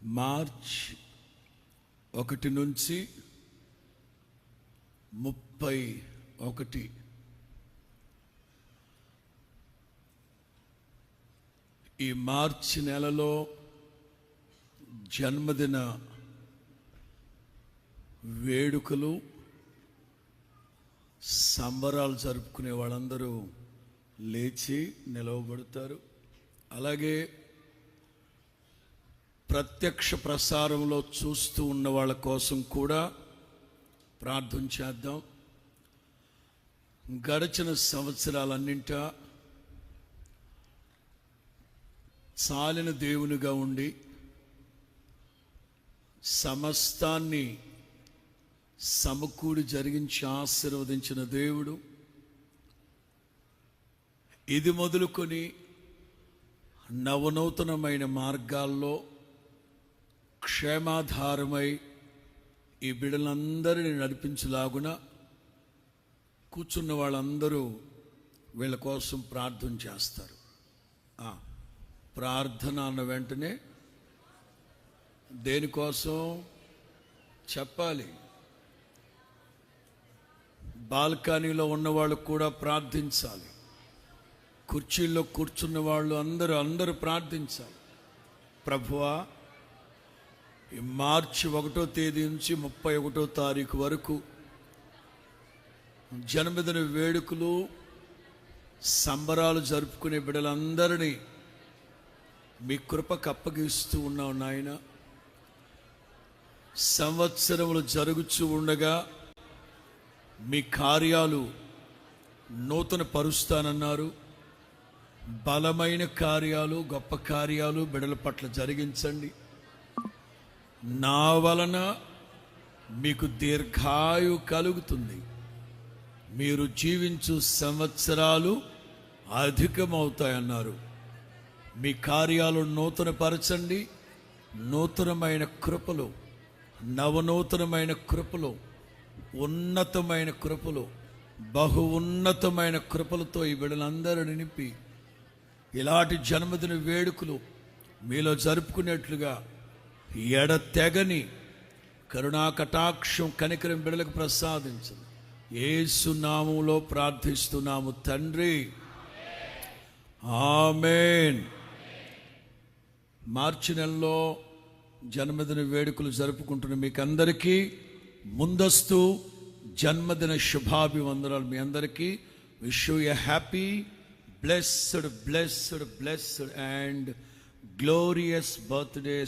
March 1 నుంచి 31 ఈ మార్చి నెలలో జన్మదిన వేడుకలు సంబరాలు జరుపుకునే వాళ్ళందరూ లేచి నిలవబడతారు. అలాగే ప్రత్యక్ష ప్రసారంలో చూస్తూ ఉన్న వాళ్ళ కోసం కూడా ప్రార్థన చేద్దాం. గడిచిన సంవత్సరాలన్నింటా చాలిన దేవునిగా ఉండి సమస్తాన్ని సమకూడి జరిగించి ఆశీర్వదించిన దేవుడు ఇది మొదలుకొని నవనూతనమైన మార్గాల్లో క్షేమాధారమై ఈ బిడ్డలందరినీ నడిపించలాగున కూర్చున్న వాళ్ళందరూ వీళ్ళ కోసం ప్రార్థన చేస్తారు. ప్రార్థన అన్న వెంటనే దేనికోసం చెప్పాలి. బాల్కనీలో ఉన్నవాళ్ళు కూడా ప్రార్థించాలి. కుర్చీల్లో కూర్చున్న వాళ్ళు అందరూ ప్రార్థించాలి. ప్రభువా, ఈ మార్చి 1వ తేదీ నుంచి 31వ తారీఖు వరకు జన్మదిన వేడుకలు సంబరాలు జరుపుకునే బిడ్డలందరినీ మీ కృపకు అప్పగిస్తూ ఉన్నావు నాయన. సంవత్సరములు జరుగుతూ ఉండగా మీ కార్యాలు నూతన పరుస్తానన్నారు. బలమైన కార్యాలు, గొప్ప కార్యాలు బిడ్డల పట్ల జరిగించండి. నా వలన మీకు దీర్ఘాయు కలుగుతుంది. మీరు జీవించు సంవత్సరాలు అధికమవుతాయన్నారు. మీ కార్యాలు నూతనపరచండి. నూతనమైన కృపలు, నవనూతనమైన కృపలు, ఉన్నతమైన కృపలు, బహు ఉన్నతమైన కృపలతో ఈ బిడ్డలందరూ నింపి ఇలాంటి జన్మదిన వేడుకలు మీలో జరుపుకునేట్లుగా ఎడతెగని కరుణా కటాక్షం కనికరం బిడ్డలకు ప్రసాదించండి. యేసు నామములో ప్రార్థిస్తున్నాము తండ్రి, ఆమేన్. మార్చి నెలలో జన్మదిన వేడుకలు జరుపుకుంటున్న మీకందరికీ ముందస్తు జన్మదిన శుభాభివందనాలు. మీ అందరికీ wish you a happy blessed and glorious birthday.